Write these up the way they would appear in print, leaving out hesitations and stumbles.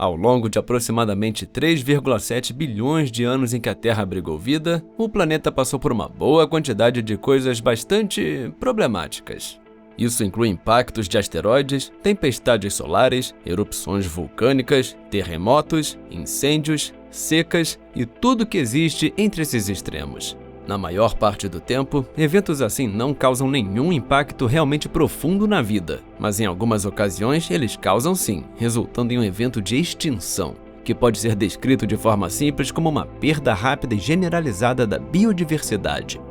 Ao longo de aproximadamente 3,7 bilhões de anos em que a Terra abrigou vida, o planeta passou por uma boa quantidade de coisas bastante problemáticas. Isso inclui impactos de asteroides, tempestades solares, erupções vulcânicas, terremotos, incêndios, secas e tudo que existe entre esses extremos. Na maior parte do tempo, eventos assim não causam nenhum impacto realmente profundo na vida, mas em algumas ocasiões eles causam sim, resultando em um evento de extinção, que pode ser descrito de forma simples como uma perda rápida e generalizada da biodiversidade.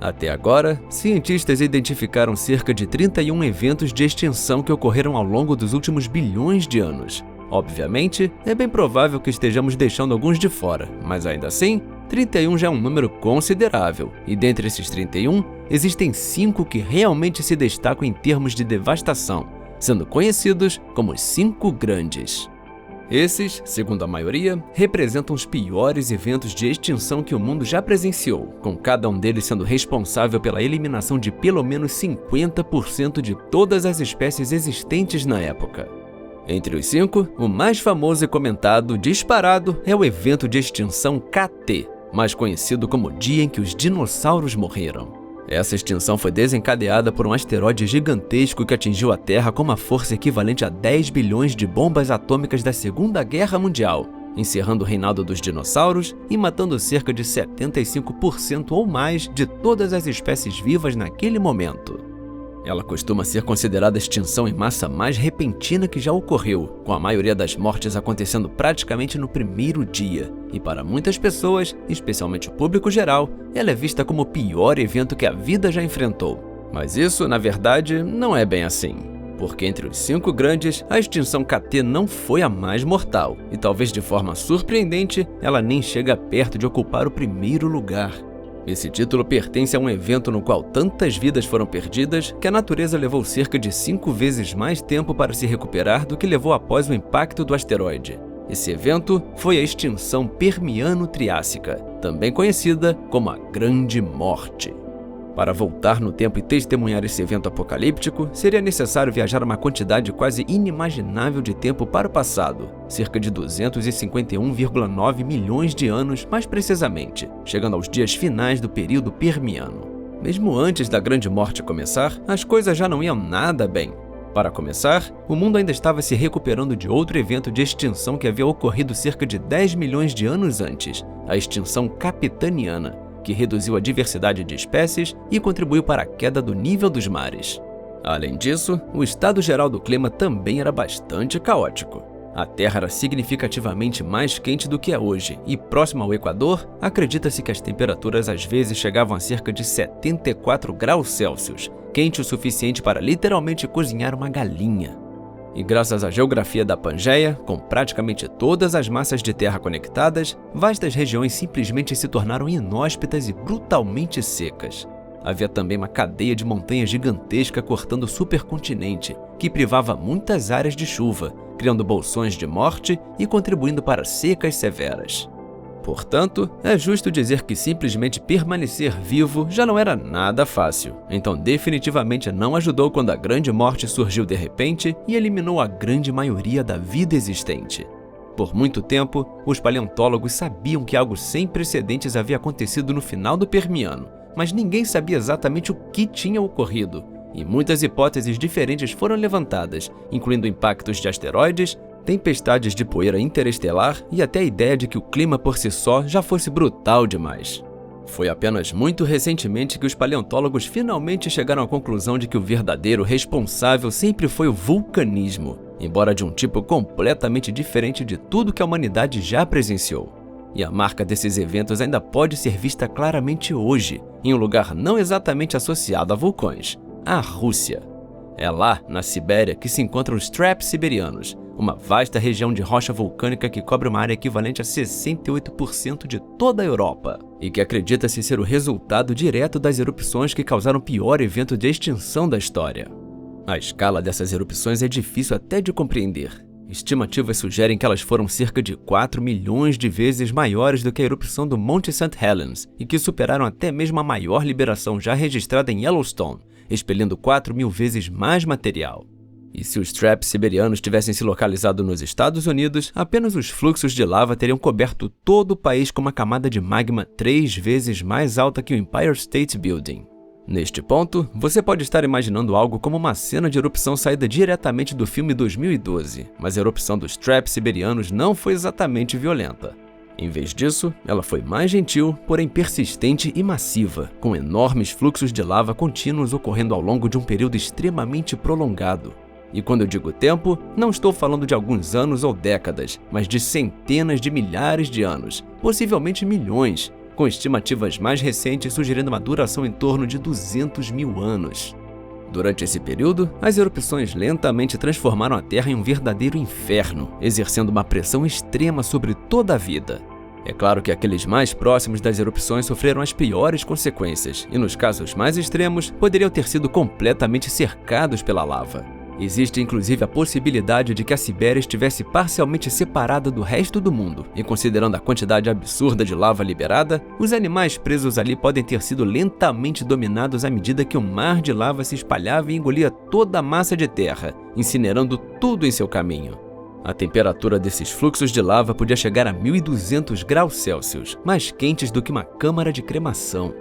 Até agora, cientistas identificaram cerca de 31 eventos de extinção que ocorreram ao longo dos últimos bilhões de anos. Obviamente, é bem provável que estejamos deixando alguns de fora, mas ainda assim, 31 já é um número considerável, e dentre esses 31, existem 5 que realmente se destacam em termos de devastação, sendo conhecidos como os 5 grandes. Esses, segundo a maioria, representam os piores eventos de extinção que o mundo já presenciou, com cada um deles sendo responsável pela eliminação de pelo menos 50% de todas as espécies existentes na época. Entre os 5, o mais famoso e comentado, disparado, é o evento de extinção KT, mais conhecido como o dia em que os dinossauros morreram. Essa extinção foi desencadeada por um asteroide gigantesco que atingiu a Terra com uma força equivalente a 10 bilhões de bombas atômicas da Segunda Guerra Mundial, encerrando o reinado dos dinossauros e matando cerca de 75% ou mais de todas as espécies vivas naquele momento. Ela costuma ser considerada a extinção em massa mais repentina que já ocorreu, com a maioria das mortes acontecendo praticamente no primeiro dia. E para muitas pessoas, especialmente o público geral, ela é vista como o pior evento que a vida já enfrentou. Mas isso, na verdade, não é bem assim. Porque entre os 5 grandes, a extinção KT não foi a mais mortal. E talvez de forma surpreendente, ela nem chega perto de ocupar o primeiro lugar. Esse título pertence a um evento no qual tantas vidas foram perdidas que a natureza levou cerca de 5 vezes mais tempo para se recuperar do que levou após o impacto do asteroide. Esse evento foi a extinção Permiano-Triássica, também conhecida como a Grande Morte. Para voltar no tempo e testemunhar esse evento apocalíptico, seria necessário viajar uma quantidade quase inimaginável de tempo para o passado, cerca de 251,9 milhões de anos mais precisamente, chegando aos dias finais do período Permiano. Mesmo antes da Grande Morte começar, as coisas já não iam nada bem. Para começar, o mundo ainda estava se recuperando de outro evento de extinção que havia ocorrido cerca de 10 milhões de anos antes, a extinção Capitaniana, que reduziu a diversidade de espécies e contribuiu para a queda do nível dos mares. Além disso, o estado geral do clima também era bastante caótico. A Terra era significativamente mais quente do que é hoje, e próximo ao Equador, acredita-se que as temperaturas às vezes chegavam a cerca de 74 graus Celsius, quente o suficiente para literalmente cozinhar uma galinha. E graças à geografia da Pangeia, com praticamente todas as massas de terra conectadas, vastas regiões simplesmente se tornaram inóspitas e brutalmente secas. Havia também uma cadeia de montanhas gigantesca cortando o supercontinente, que privava muitas áreas de chuva, criando bolsões de morte e contribuindo para secas severas. Portanto, é justo dizer que simplesmente permanecer vivo já não era nada fácil, então definitivamente não ajudou quando a Grande Morte surgiu de repente e eliminou a grande maioria da vida existente. Por muito tempo, os paleontólogos sabiam que algo sem precedentes havia acontecido no final do Permiano, mas ninguém sabia exatamente o que tinha ocorrido, e muitas hipóteses diferentes foram levantadas, incluindo impactos de asteroides, tempestades de poeira interestelar e até a ideia de que o clima por si só já fosse brutal demais. Foi apenas muito recentemente que os paleontólogos finalmente chegaram à conclusão de que o verdadeiro responsável sempre foi o vulcanismo, embora de um tipo completamente diferente de tudo que a humanidade já presenciou. E a marca desses eventos ainda pode ser vista claramente hoje, em um lugar não exatamente associado a vulcões, a Rússia. É lá, na Sibéria, que se encontram os Traps siberianos, uma vasta região de rocha vulcânica que cobre uma área equivalente a 68% de toda a Europa, e que acredita-se ser o resultado direto das erupções que causaram o pior evento de extinção da história. A escala dessas erupções é difícil até de compreender. Estimativas sugerem que elas foram cerca de 4 milhões de vezes maiores do que a erupção do Monte St. Helens e que superaram até mesmo a maior liberação já registrada em Yellowstone, expelindo 4.000 vezes mais material. E se os traps siberianos tivessem se localizado nos Estados Unidos, apenas os fluxos de lava teriam coberto todo o país com uma camada de magma 3 vezes mais alta que o Empire State Building. Neste ponto, você pode estar imaginando algo como uma cena de erupção saída diretamente do filme 2012, mas a erupção dos traps siberianos não foi exatamente violenta. Em vez disso, ela foi mais gentil, porém persistente e massiva, com enormes fluxos de lava contínuos ocorrendo ao longo de um período extremamente prolongado. E quando eu digo tempo, não estou falando de alguns anos ou décadas, mas de centenas de milhares de anos, possivelmente milhões, com estimativas mais recentes sugerindo uma duração em torno de 200 mil anos. Durante esse período, as erupções lentamente transformaram a Terra em um verdadeiro inferno, exercendo uma pressão extrema sobre toda a vida. É claro que aqueles mais próximos das erupções sofreram as piores consequências, e nos casos mais extremos, poderiam ter sido completamente cercados pela lava. Existe inclusive a possibilidade de que a Sibéria estivesse parcialmente separada do resto do mundo, e considerando a quantidade absurda de lava liberada, os animais presos ali podem ter sido lentamente dominados à medida que o mar de lava se espalhava e engolia toda a massa de terra, incinerando tudo em seu caminho. A temperatura desses fluxos de lava podia chegar a 1.200 graus Celsius, mais quentes do que uma câmara de cremação.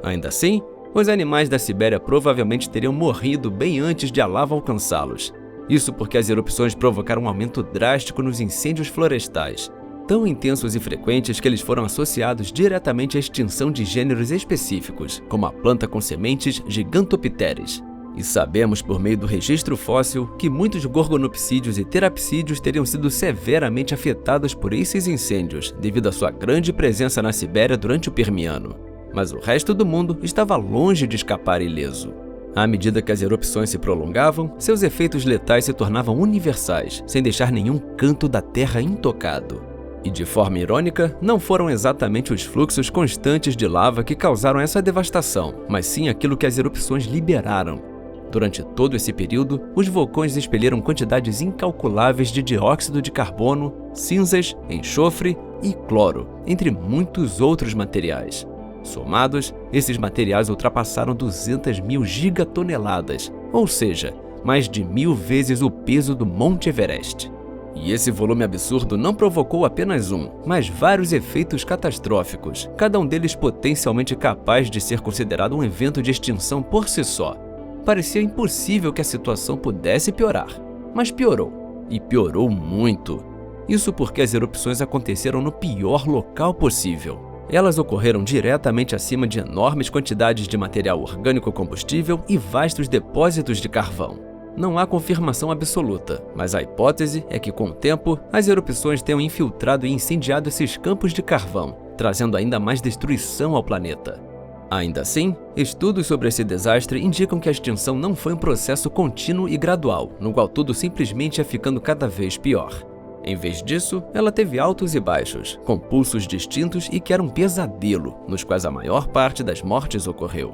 Ainda assim, os animais da Sibéria provavelmente teriam morrido bem antes de a lava alcançá-los. Isso porque as erupções provocaram um aumento drástico nos incêndios florestais, tão intensos e frequentes que eles foram associados diretamente à extinção de gêneros específicos, como a planta com sementes Gigantopteris. E sabemos por meio do registro fóssil que muitos gorgonopsídeos e terapsídeos teriam sido severamente afetados por esses incêndios devido à sua grande presença na Sibéria durante o Permiano. Mas o resto do mundo estava longe de escapar ileso. À medida que as erupções se prolongavam, seus efeitos letais se tornavam universais, sem deixar nenhum canto da Terra intocado. E de forma irônica, não foram exatamente os fluxos constantes de lava que causaram essa devastação, mas sim aquilo que as erupções liberaram. Durante todo esse período, os vulcões expeliram quantidades incalculáveis de dióxido de carbono, cinzas, enxofre e cloro, entre muitos outros materiais. Somados, esses materiais ultrapassaram 200 mil gigatoneladas, ou seja, mais de 1000 vezes o peso do Monte Everest. E esse volume absurdo não provocou apenas um, mas vários efeitos catastróficos, cada um deles potencialmente capaz de ser considerado um evento de extinção por si só. Parecia impossível que a situação pudesse piorar, mas piorou, e piorou muito. Isso porque as erupções aconteceram no pior local possível. Elas ocorreram diretamente acima de enormes quantidades de material orgânico combustível e vastos depósitos de carvão. Não há confirmação absoluta, mas a hipótese é que, com o tempo, as erupções tenham infiltrado e incendiado esses campos de carvão, trazendo ainda mais destruição ao planeta. Ainda assim, estudos sobre esse desastre indicam que a extinção não foi um processo contínuo e gradual, no qual tudo simplesmente ia ficando cada vez pior. Em vez disso, ela teve altos e baixos, com pulsos distintos e que era um pesadelo, nos quais a maior parte das mortes ocorreu.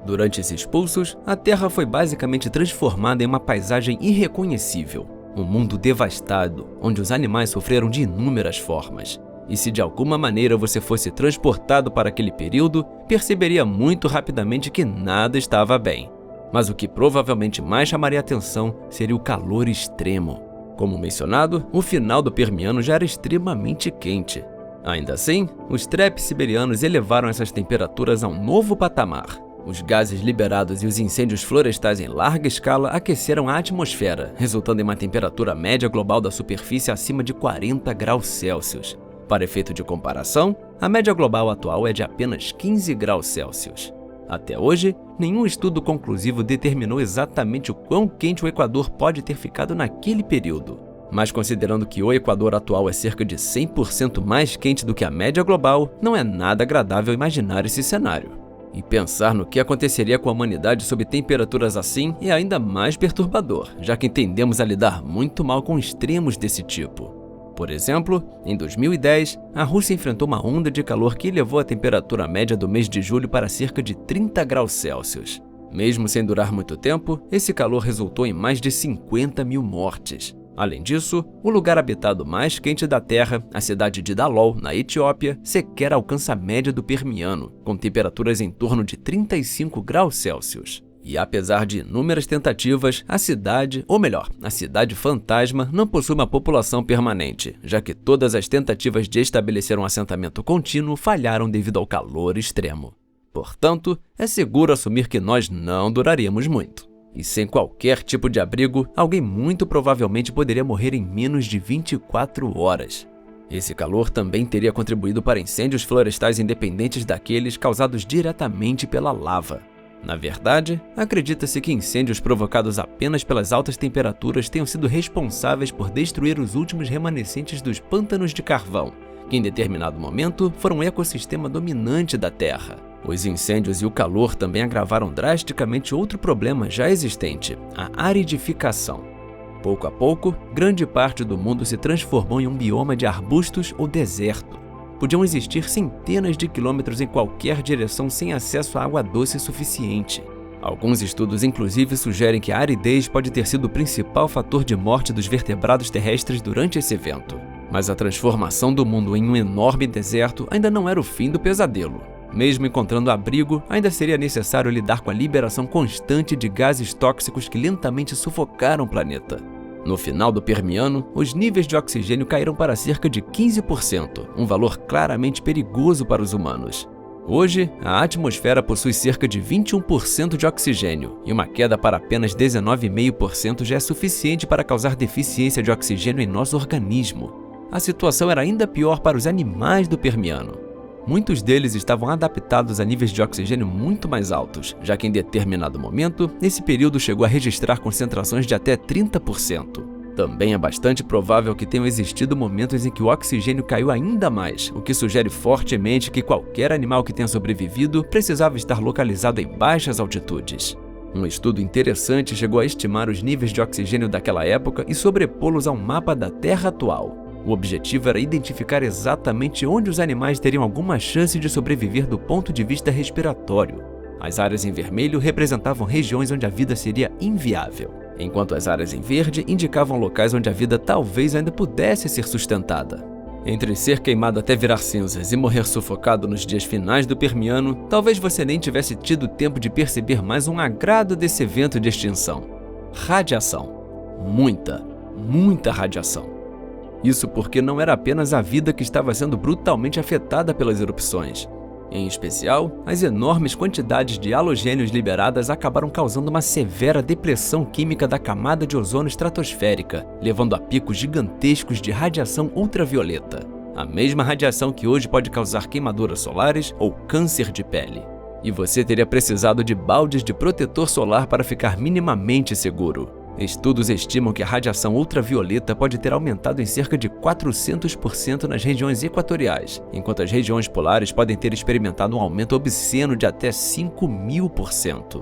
Durante esses pulsos, a Terra foi basicamente transformada em uma paisagem irreconhecível, um mundo devastado, onde os animais sofreram de inúmeras formas. E se de alguma maneira você fosse transportado para aquele período, perceberia muito rapidamente que nada estava bem. Mas o que provavelmente mais chamaria atenção seria o calor extremo. Como mencionado, o final do Permiano já era extremamente quente. Ainda assim, os traps siberianos elevaram essas temperaturas a um novo patamar. Os gases liberados e os incêndios florestais em larga escala aqueceram a atmosfera, resultando em uma temperatura média global da superfície acima de 40 graus Celsius. Para efeito de comparação, a média global atual é de apenas 15 graus Celsius. Até hoje, nenhum estudo conclusivo determinou exatamente o quão quente o Equador pode ter ficado naquele período. Mas considerando que o Equador atual é cerca de 100% mais quente do que a média global, não é nada agradável imaginar esse cenário. E pensar no que aconteceria com a humanidade sob temperaturas assim é ainda mais perturbador, já que tendemos a lidar muito mal com extremos desse tipo. Por exemplo, em 2010, a Rússia enfrentou uma onda de calor que elevou a temperatura média do mês de julho para cerca de 30 graus Celsius. Mesmo sem durar muito tempo, esse calor resultou em mais de 50 mil mortes. Além disso, o lugar habitado mais quente da Terra, a cidade de Dalol, na Etiópia, sequer alcança a média do Permiano, com temperaturas em torno de 35 graus Celsius. E apesar de inúmeras tentativas, a cidade fantasma, não possui uma população permanente, já que todas as tentativas de estabelecer um assentamento contínuo falharam devido ao calor extremo. Portanto, é seguro assumir que nós não duraríamos muito. E sem qualquer tipo de abrigo, alguém muito provavelmente poderia morrer em menos de 24 horas. Esse calor também teria contribuído para incêndios florestais independentes daqueles causados diretamente pela lava. Na verdade, acredita-se que incêndios provocados apenas pelas altas temperaturas tenham sido responsáveis por destruir os últimos remanescentes dos pântanos de carvão, que em determinado momento foram um ecossistema dominante da Terra. Os incêndios e o calor também agravaram drasticamente outro problema já existente, a aridificação. Pouco a pouco, grande parte do mundo se transformou em um bioma de arbustos ou deserto. Podiam existir centenas de quilômetros em qualquer direção sem acesso a água doce suficiente. Alguns estudos inclusive sugerem que a aridez pode ter sido o principal fator de morte dos vertebrados terrestres durante esse evento. Mas a transformação do mundo em um enorme deserto ainda não era o fim do pesadelo. Mesmo encontrando abrigo, ainda seria necessário lidar com a liberação constante de gases tóxicos que lentamente sufocaram o planeta. No final do Permiano, os níveis de oxigênio caíram para cerca de 15%, um valor claramente perigoso para os humanos. Hoje, a atmosfera possui cerca de 21% de oxigênio, e uma queda para apenas 19,5% já é suficiente para causar deficiência de oxigênio em nosso organismo. A situação era ainda pior para os animais do Permiano. Muitos deles estavam adaptados a níveis de oxigênio muito mais altos, já que em determinado momento, esse período chegou a registrar concentrações de até 30%. Também é bastante provável que tenham existido momentos em que o oxigênio caiu ainda mais, o que sugere fortemente que qualquer animal que tenha sobrevivido precisava estar localizado em baixas altitudes. Um estudo interessante chegou a estimar os níveis de oxigênio daquela época e sobrepô-los a um mapa da Terra atual. O objetivo era identificar exatamente onde os animais teriam alguma chance de sobreviver do ponto de vista respiratório. As áreas em vermelho representavam regiões onde a vida seria inviável, enquanto as áreas em verde indicavam locais onde a vida talvez ainda pudesse ser sustentada. Entre ser queimado até virar cinzas e morrer sufocado nos dias finais do Permiano, talvez você nem tivesse tido tempo de perceber mais um agrado desse evento de extinção: radiação. Muita radiação. Isso porque não era apenas a vida que estava sendo brutalmente afetada pelas erupções. Em especial, as enormes quantidades de halogênios liberadas acabaram causando uma severa depressão química da camada de ozônio estratosférica, levando a picos gigantescos de radiação ultravioleta. A mesma radiação que hoje pode causar queimaduras solares ou câncer de pele. E você teria precisado de baldes de protetor solar para ficar minimamente seguro. Estudos estimam que a radiação ultravioleta pode ter aumentado em cerca de 400% nas regiões equatoriais, enquanto as regiões polares podem ter experimentado um aumento obsceno de até 5.000%.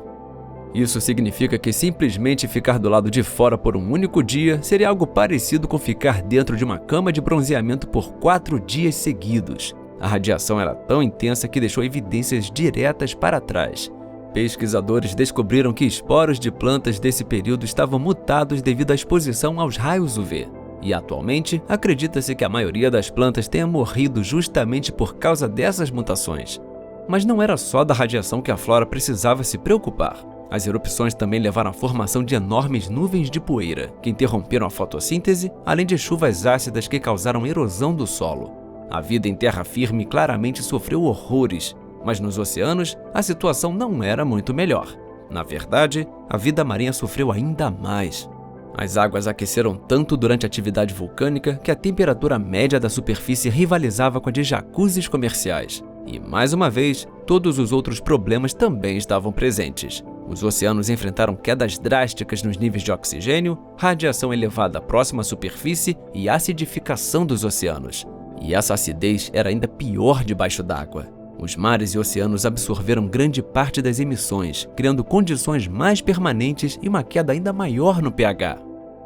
Isso significa que simplesmente ficar do lado de fora por um único dia seria algo parecido com ficar dentro de uma cama de bronzeamento por 4 dias seguidos. A radiação era tão intensa que deixou evidências diretas para trás. Pesquisadores descobriram que esporos de plantas desse período estavam mutados devido à exposição aos raios UV. E atualmente, acredita-se que a maioria das plantas tenha morrido justamente por causa dessas mutações. Mas não era só da radiação que a flora precisava se preocupar. As erupções também levaram à formação de enormes nuvens de poeira, que interromperam a fotossíntese, além de chuvas ácidas que causaram erosão do solo. A vida em terra firme claramente sofreu horrores, mas nos oceanos, a situação não era muito melhor. Na verdade, a vida marinha sofreu ainda mais. As águas aqueceram tanto durante a atividade vulcânica que a temperatura média da superfície rivalizava com a de jacuzzis comerciais. E, mais uma vez, todos os outros problemas também estavam presentes. Os oceanos enfrentaram quedas drásticas nos níveis de oxigênio, radiação elevada próxima à superfície e acidificação dos oceanos. E essa acidez era ainda pior debaixo d'água. Os mares e oceanos absorveram grande parte das emissões, criando condições mais permanentes e uma queda ainda maior no pH.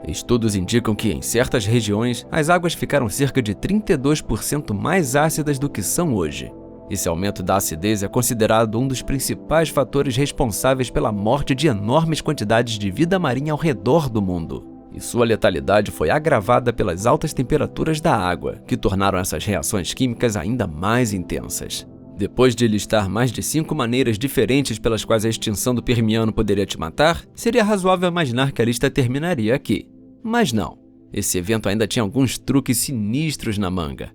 Estudos indicam que, em certas regiões, as águas ficaram cerca de 32% mais ácidas do que são hoje. Esse aumento da acidez é considerado um dos principais fatores responsáveis pela morte de enormes quantidades de vida marinha ao redor do mundo. E sua letalidade foi agravada pelas altas temperaturas da água, que tornaram essas reações químicas ainda mais intensas. Depois de listar mais de 5 maneiras diferentes pelas quais a extinção do Permiano poderia te matar, seria razoável imaginar que a lista terminaria aqui. Mas não. Esse evento ainda tinha alguns truques sinistros na manga.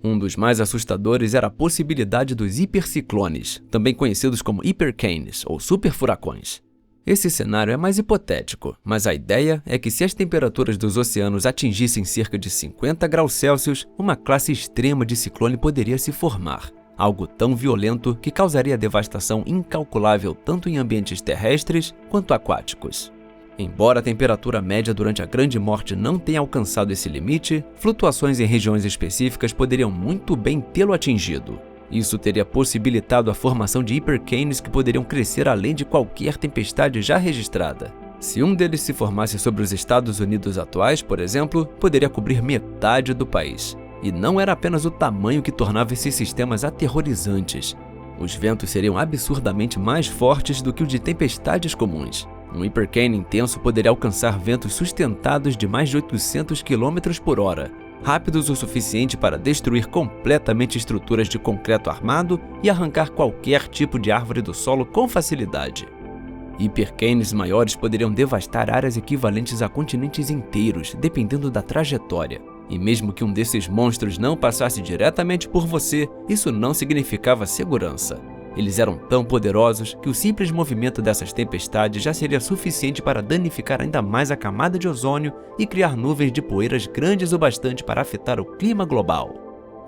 Um dos mais assustadores era a possibilidade dos hiperciclones, também conhecidos como hipercanes ou superfuracões. Esse cenário é mais hipotético, mas a ideia é que se as temperaturas dos oceanos atingissem cerca de 50 graus Celsius, uma classe extrema de ciclone poderia se formar. Algo tão violento que causaria devastação incalculável tanto em ambientes terrestres quanto aquáticos. Embora a temperatura média durante a Grande Morte não tenha alcançado esse limite, flutuações em regiões específicas poderiam muito bem tê-lo atingido. Isso teria possibilitado a formação de hipercanes que poderiam crescer além de qualquer tempestade já registrada. Se um deles se formasse sobre os Estados Unidos atuais, por exemplo, poderia cobrir metade do país. E não era apenas o tamanho que tornava esses sistemas aterrorizantes. Os ventos seriam absurdamente mais fortes do que o de tempestades comuns. Um hipercane intenso poderia alcançar ventos sustentados de mais de 800 km por hora, rápidos o suficiente para destruir completamente estruturas de concreto armado e arrancar qualquer tipo de árvore do solo com facilidade. Hipercanes maiores poderiam devastar áreas equivalentes a continentes inteiros, dependendo da trajetória. E mesmo que um desses monstros não passasse diretamente por você, isso não significava segurança. Eles eram tão poderosos que o simples movimento dessas tempestades já seria suficiente para danificar ainda mais a camada de ozônio e criar nuvens de poeiras grandes o bastante para afetar o clima global.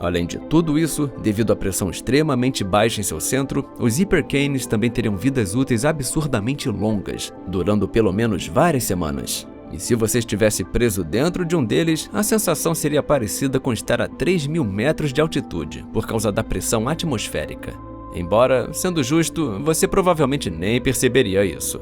Além de tudo isso, devido à pressão extremamente baixa em seu centro, os hipercanes também teriam vidas úteis absurdamente longas, durando pelo menos várias semanas. E se você estivesse preso dentro de um deles, a sensação seria parecida com estar a 3.000 metros de altitude, por causa da pressão atmosférica. Embora, sendo justo, você provavelmente nem perceberia isso.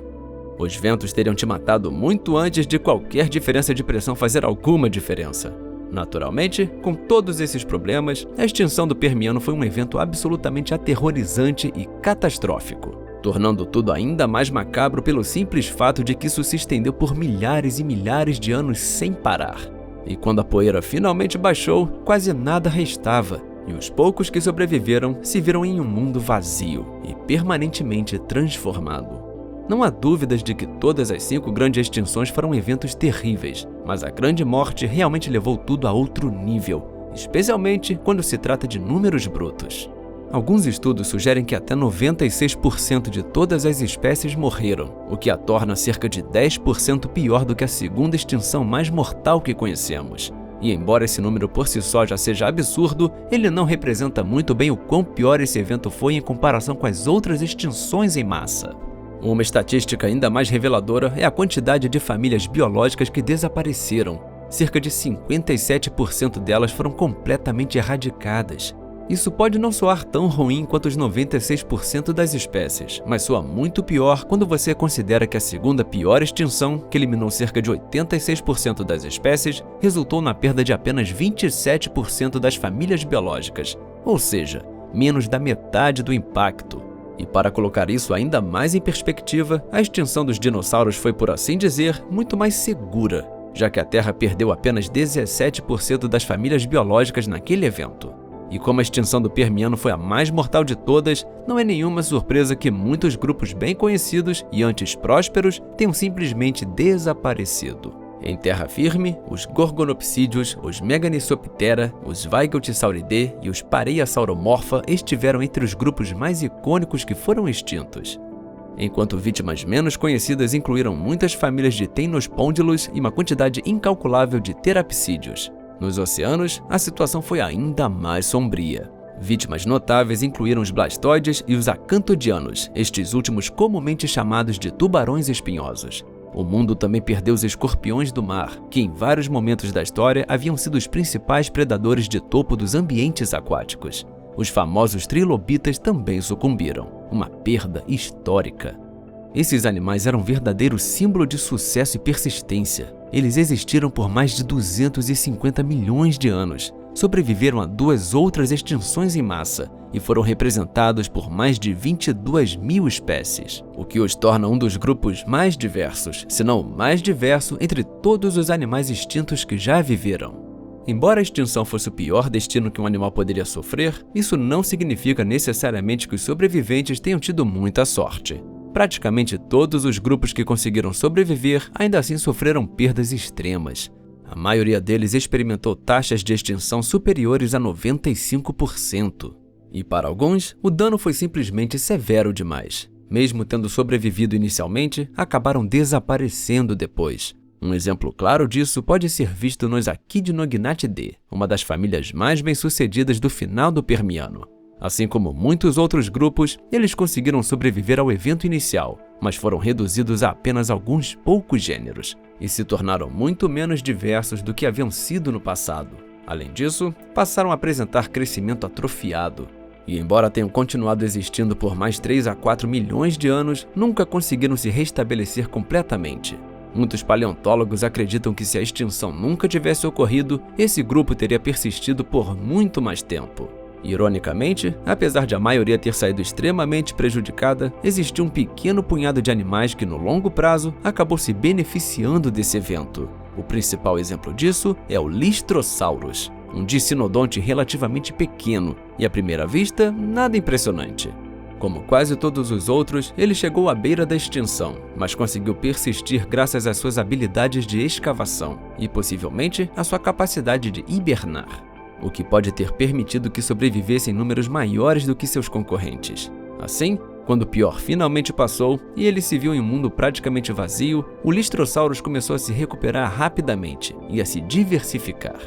Os ventos teriam te matado muito antes de qualquer diferença de pressão fazer alguma diferença. Naturalmente, com todos esses problemas, a extinção do Permiano foi um evento absolutamente aterrorizante e catastrófico, tornando tudo ainda mais macabro pelo simples fato de que isso se estendeu por milhares e milhares de anos sem parar. E quando a poeira finalmente baixou, quase nada restava. E os poucos que sobreviveram se viram em um mundo vazio e permanentemente transformado. Não há dúvidas de que todas as 5 grandes extinções foram eventos terríveis, mas a Grande Morte realmente levou tudo a outro nível, especialmente quando se trata de números brutos. Alguns estudos sugerem que até 96% de todas as espécies morreram, o que a torna cerca de 10% pior do que a segunda extinção mais mortal que conhecemos. E embora esse número por si só já seja absurdo, ele não representa muito bem o quão pior esse evento foi em comparação com as outras extinções em massa. Uma estatística ainda mais reveladora é a quantidade de famílias biológicas que desapareceram. Cerca de 57% delas foram completamente erradicadas. Isso pode não soar tão ruim quanto os 96% das espécies, mas soa muito pior quando você considera que a segunda pior extinção, que eliminou cerca de 86% das espécies, resultou na perda de apenas 27% das famílias biológicas, ou seja, menos da metade do impacto. E para colocar isso ainda mais em perspectiva, a extinção dos dinossauros foi, por assim dizer, muito mais segura, já que a Terra perdeu apenas 17% das famílias biológicas naquele evento. E como a extinção do Permiano foi a mais mortal de todas, não é nenhuma surpresa que muitos grupos bem conhecidos e antes prósperos tenham simplesmente desaparecido. Em terra firme, os Gorgonopsídeos, os Meganissoptera, os Weigeltsauridae e os Pareiasauromorpha estiveram entre os grupos mais icônicos que foram extintos. Enquanto vítimas menos conhecidas incluíram muitas famílias de Temnospondylus e uma quantidade incalculável de Therapsídeos. Nos oceanos, a situação foi ainda mais sombria. Vítimas notáveis incluíram os blastoides e os acantodianos, estes últimos comumente chamados de tubarões espinhosos. O mundo também perdeu os escorpiões do mar, que em vários momentos da história haviam sido os principais predadores de topo dos ambientes aquáticos. Os famosos trilobitas também sucumbiram, uma perda histórica. Esses animais eram um verdadeiro símbolo de sucesso e persistência. Eles existiram por mais de 250 milhões de anos, sobreviveram a 2 outras extinções em massa e foram representados por mais de 22.000 espécies, o que os torna um dos grupos mais diversos, se não o mais diverso, entre todos os animais extintos que já viveram. embora a extinção fosse o pior destino que um animal poderia sofrer, isso não significa necessariamente que os sobreviventes tenham tido muita sorte. Praticamente todos os grupos que conseguiram sobreviver ainda assim sofreram perdas extremas. A maioria deles experimentou taxas de extinção superiores a 95%. E para alguns, o dano foi simplesmente severo demais. Mesmo tendo sobrevivido inicialmente, acabaram desaparecendo depois. Um exemplo claro disso pode ser visto nos Echidnognathidee, uma das famílias mais bem-sucedidas do final do Permiano. Assim como muitos outros grupos, eles conseguiram sobreviver ao evento inicial, mas foram reduzidos a apenas alguns poucos gêneros, e se tornaram muito menos diversos do que haviam sido no passado. Além disso, passaram a apresentar crescimento atrofiado. E embora tenham continuado existindo por mais 3 a 4 milhões de anos, nunca conseguiram se restabelecer completamente. Muitos paleontólogos acreditam que se a extinção nunca tivesse ocorrido, esse grupo teria persistido por muito mais tempo. Ironicamente, apesar de a maioria ter saído extremamente prejudicada, existiu um pequeno punhado de animais que no longo prazo acabou se beneficiando desse evento. O principal exemplo disso é o Lystrosaurus, um dicinodonte relativamente pequeno e, à primeira vista, nada impressionante. Como quase todos os outros, ele chegou à beira da extinção, mas conseguiu persistir graças às suas habilidades de escavação e, possivelmente, à sua capacidade de hibernar, o que pode ter permitido que sobrevivesse em números maiores do que seus concorrentes. Assim, quando o pior finalmente passou e ele se viu em um mundo praticamente vazio, o Lystrosaurus começou a se recuperar rapidamente e a se diversificar.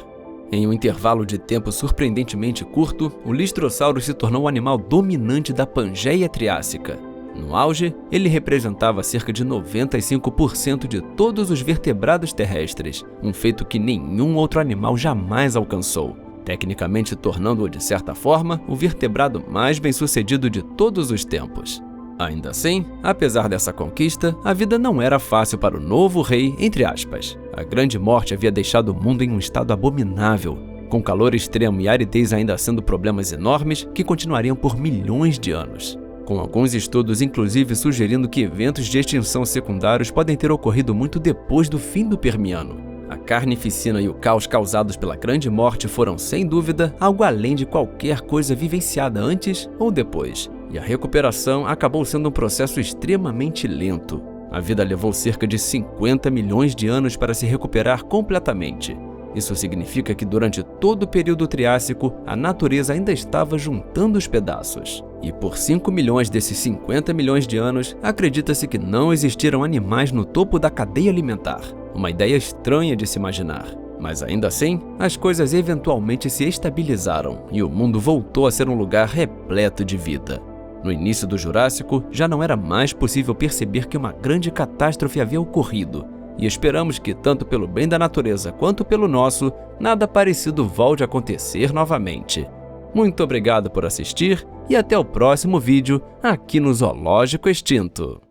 Em um intervalo de tempo surpreendentemente curto, o Lystrosaurus se tornou o animal dominante da Pangeia Triássica. No auge, ele representava cerca de 95% de todos os vertebrados terrestres, um feito que nenhum outro animal jamais alcançou, tecnicamente tornando-o, de certa forma, o vertebrado mais bem-sucedido de todos os tempos. Ainda assim, apesar dessa conquista, a vida não era fácil para o novo rei, entre aspas. A Grande Morte havia deixado o mundo em um estado abominável, com calor extremo e aridez ainda sendo problemas enormes que continuariam por milhões de anos, com alguns estudos inclusive sugerindo que eventos de extinção secundários podem ter ocorrido muito depois do fim do Permiano. A carnificina e o caos causados pela Grande Morte foram, sem dúvida, algo além de qualquer coisa vivenciada antes ou depois. E a recuperação acabou sendo um processo extremamente lento. A vida levou cerca de 50 milhões de anos para se recuperar completamente. Isso significa que durante todo o período Triássico, a natureza ainda estava juntando os pedaços. E por 5 milhões desses 50 milhões de anos, acredita-se que não existiram animais no topo da cadeia alimentar. Uma ideia estranha de se imaginar. Mas ainda assim, as coisas eventualmente se estabilizaram e o mundo voltou a ser um lugar repleto de vida. No início do Jurássico, já não era mais possível perceber que uma grande catástrofe havia ocorrido, e esperamos que, tanto pelo bem da natureza quanto pelo nosso, nada parecido volte a acontecer novamente. Muito obrigado por assistir e até o próximo vídeo aqui no Zoológico Extinto.